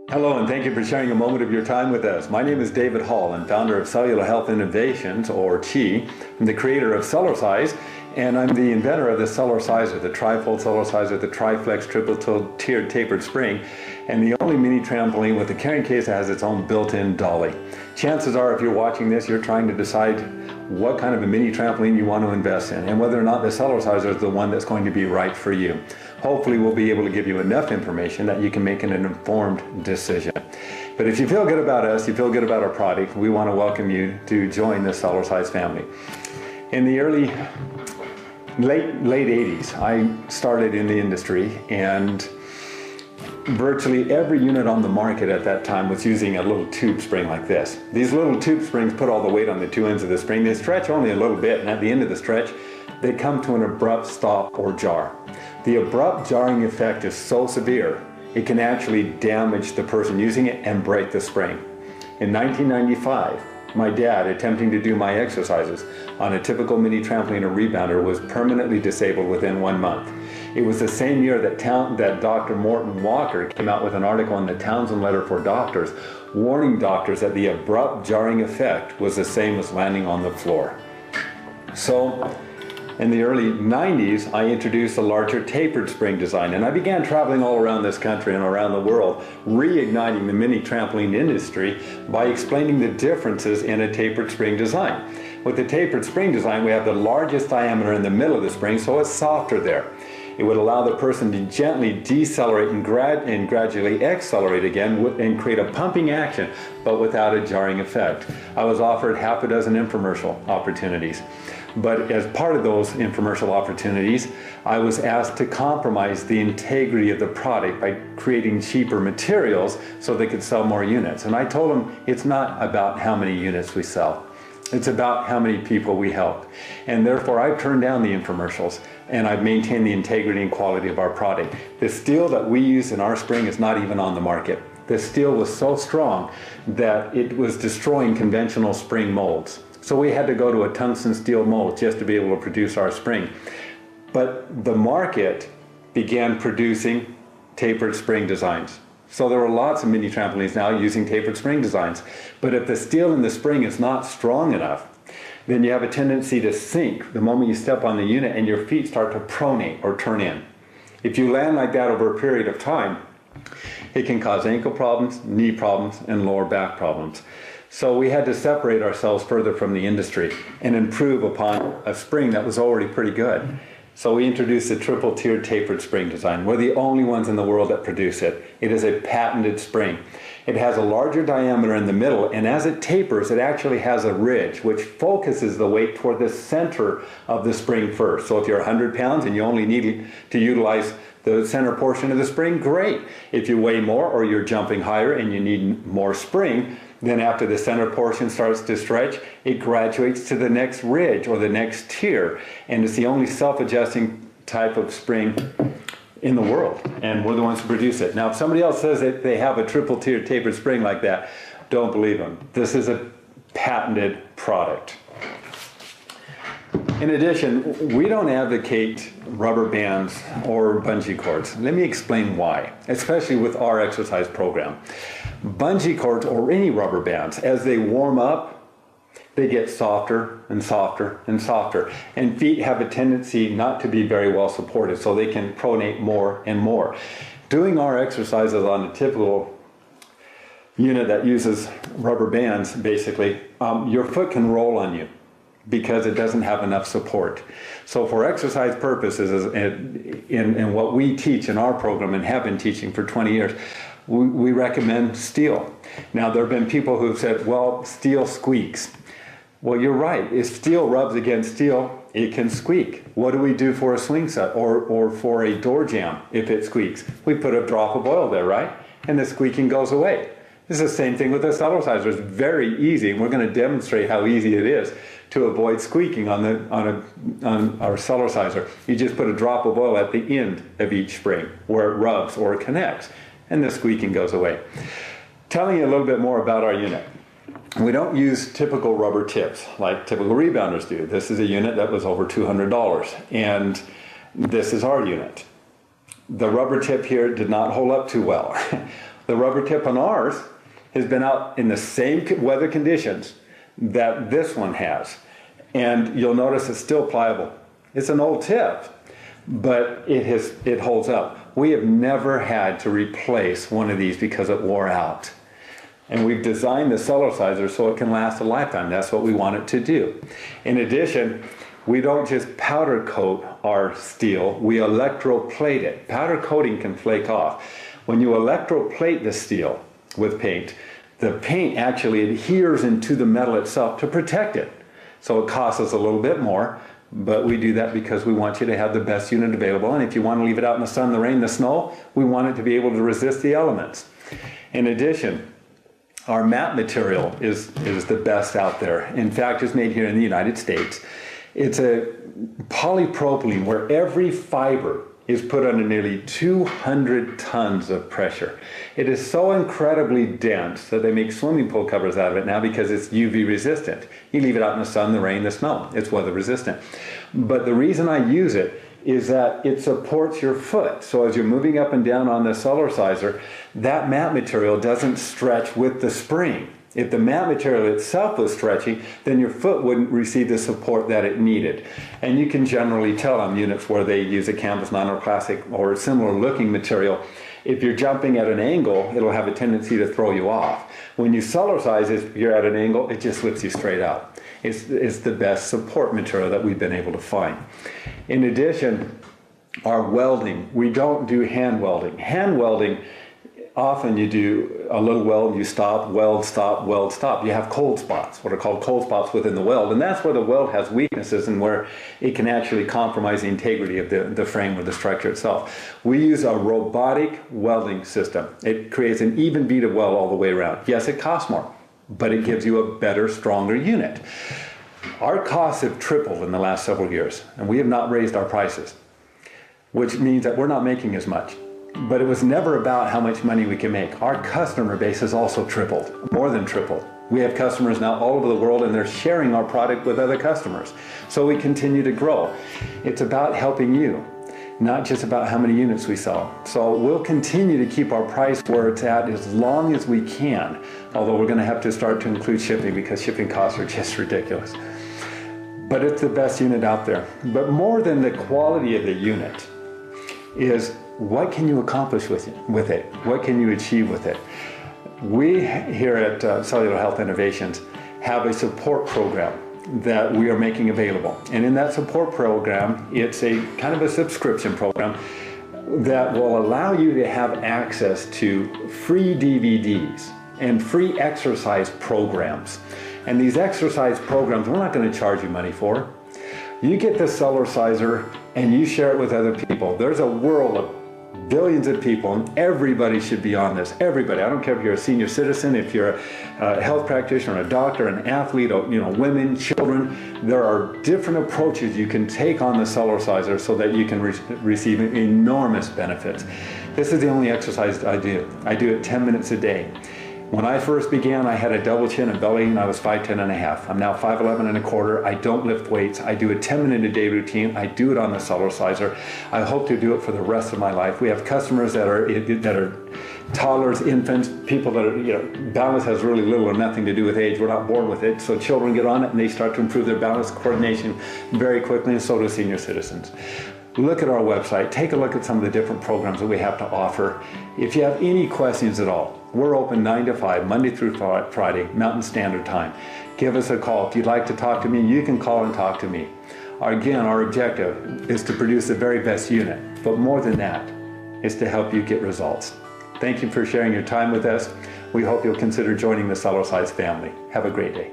Hello, and thank you for sharing a moment of your time with us. My name is David Hall. I'm founder of Cellular Health Innovations, or CHI. I'm the creator of Cellerciser, and I'm the inventor of the Cellerciser, the tri-fold Cellerciser, the tri-flex triple-tiered tapered spring, and the only mini trampoline with a carrying case that has its own built-in dolly. Chances are, if you're watching this, you're trying to decide what kind of a mini trampoline you want to invest in, and whether or not the Cellerciser is the one that's going to be right for you. Hopefully we'll be able to give you enough information that you can make an informed decision. But if you feel good about us, you feel good about our product, we want to welcome you to join the Cellerciser family. In the late 80s, I started in the industry, and virtually every unit on the market at that time was using a little tube spring like this. These little tube springs put all the weight on the two ends of the spring. They stretch only a little bit, and at the end of the stretch, they come to an abrupt stop or jar. The abrupt jarring effect is so severe, it can actually damage the person using it and break the spring. In 1995, my dad, attempting to do my exercises on a typical mini trampoline or rebounder, was permanently disabled within 1 month. It was the same year that Dr. Morton Walker came out with an article in the Townsend Letter for Doctors, warning doctors that the abrupt jarring effect was the same as landing on the floor. So, in the early 90s, I introduced a larger tapered spring design, and I began traveling all around this country and around the world, reigniting the mini trampoline industry by explaining the differences in a tapered spring design. With the tapered spring design, we have the largest diameter in the middle of the spring, so it's softer there. It would allow the person to gently decelerate and gradually accelerate again and create a pumping action, but without a jarring effect. I was offered half a dozen infomercial opportunities. But as part of those infomercial opportunities, I was asked to compromise the integrity of the product by creating cheaper materials so they could sell more units. And I told them it's not about how many units we sell. It's about how many people we help. And therefore, I've turned down the infomercials, and I've maintained the integrity and quality of our product. The steel that we use in our spring is not even on the market. The steel was so strong that it was destroying conventional spring molds. So we had to go to a tungsten steel mold just to be able to produce our spring. But the market began producing tapered spring designs. So there are lots of mini trampolines now using tapered spring designs. But if the steel in the spring is not strong enough, then you have a tendency to sink the moment you step on the unit and your feet start to pronate or turn in. If you land like that over a period of time, it can cause ankle problems, knee problems, and lower back problems. So we had to separate ourselves further from the industry and improve upon a spring that was already pretty good. So we introduced the triple-tiered tapered spring design. We're the only ones in the world that produce it. It is a patented spring. It has a larger diameter in the middle, and as it tapers, it actually has a ridge which focuses the weight toward the center of the spring first. So if you're 100 pounds and you only need to utilize the center portion of the spring, great. If you weigh more or you're jumping higher and you need more spring, then after the center portion starts to stretch, it graduates to the next ridge or the next tier. And it's the only self-adjusting type of spring in the world. And we're the ones who produce it. Now, if somebody else says that they have a triple-tiered tapered spring like that, don't believe them. This is a patented product. In addition, we don't advocate rubber bands or bungee cords. Let me explain why, especially with our exercise program. Bungee cords or any rubber bands, as they warm up, they get softer and softer and softer. And feet have a tendency not to be very well supported, so they can pronate more and more. Doing our exercises on a typical unit that uses rubber bands, basically, your foot can roll on you because it doesn't have enough support. So for exercise purposes, in what we teach in our program and have been teaching for 20 years, we recommend steel. Now, there have been people who've said, well, steel squeaks. Well, you're right. If steel rubs against steel, it can squeak. What do we do for a swing set or for a door jamb if it squeaks? We put a drop of oil there, right? And the squeaking goes away. It's the same thing with the Cellerciser. It's very easy, and we're going to demonstrate how easy it is to avoid squeaking on our Cellerciser. You just put a drop of oil at the end of each spring where it rubs or connects, and the squeaking goes away. Telling you a little bit more about our unit. We don't use typical rubber tips like typical rebounders do. This is a unit that was over $200, and this is our unit. The rubber tip here did not hold up too well. The rubber tip on ours has been out in the same weather conditions that this one has. And you'll notice it's still pliable. It's an old tip, but it holds up. We have never had to replace one of these because it wore out. And we've designed the Cellerciser so it can last a lifetime. That's what we want it to do. In addition, we don't just powder coat our steel, we electroplate it. Powder coating can flake off. When you electroplate the steel with paint, the paint actually adheres into the metal itself to protect it. So it costs us a little bit more, but we do that because we want you to have the best unit available. And if you want to leave it out in the sun, the rain, the snow, we want it to be able to resist the elements. In addition, our mat material is the best out there. In fact, it's made here in the United States. It's a polypropylene where every fiber is put under nearly 200 tons of pressure. It is so incredibly dense that they make swimming pool covers out of it now because it's UV resistant. You leave it out in the sun, the rain, the snow. It's weather resistant. But the reason I use it is that it supports your foot. So as you're moving up and down on the Cellerciser, that mat material doesn't stretch with the spring. If the mat material itself was stretchy, then your foot wouldn't receive the support that it needed. And you can generally tell on units where they use a canvas, non-plastic, or a similar looking material, if you're jumping at an angle, it'll have a tendency to throw you off. When you Cellercise, if you're at an angle, it just lifts you straight up. It's the best support material that we've been able to find. In addition, our welding, we don't do hand welding. Hand welding, often you do a little weld, you stop, weld, stop, weld, stop. You have cold spots, what are called cold spots within the weld, and that's where the weld has weaknesses and where it can actually compromise the integrity of the frame or the structure itself. We use a robotic welding system. It creates an even bead of weld all the way around. Yes, it costs more, but it gives you a better, stronger unit. Our costs have tripled in the last several years, and we have not raised our prices, which means that we're not making as much. But it was never about how much money we can make. Our customer base has also tripled, more than tripled. We have customers now all over the world and they're sharing our product with other customers. So we continue to grow. It's about helping you, not just about how many units we sell. So we'll continue to keep our price where it's at as long as we can, although we're going to have to start to include shipping because shipping costs are just ridiculous. But it's the best unit out there. But more than the quality of the unit is what can you accomplish with it? What can you achieve with it? We here at Cellular Health Innovations have a support program that we are making available. And in that support program, it's a kind of a subscription program that will allow you to have access to free DVDs and free exercise programs. And these exercise programs, we're not going to charge you money for. You get the Cellerciser and you share it with other people. There's a world of billions of people, and everybody should be on this. Everybody. I don't care if you're a senior citizen, if you're a health practitioner, a doctor, an athlete, or, women, children. There are different approaches you can take on the Cellerciser so that you can receive enormous benefits. This is the only exercise I do. I do it 10 minutes a day. When I first began, I had a double chin and belly, and I was 5'10" and a half. I'm now 5'11" and a quarter. I don't lift weights. I do a 10-minute-a-day routine. I do it on the Cellerciser. I hope to do it for the rest of my life. We have customers that are toddlers, infants, people that are, balance has really little or nothing to do with age. We're not born with it. So children get on it, and they start to improve their balance coordination very quickly, and so do senior citizens. Look at our website. Take a look at some of the different programs that we have to offer. If you have any questions at all, we're open 9 to 5, Monday through Friday, Mountain Standard Time. Give us a call. If you'd like to talk to me, you can call and talk to me. Again, our objective is to produce the very best unit, but more than that, is to help you get results. Thank you for sharing your time with us. We hope you'll consider joining the Cellerciser family. Have a great day.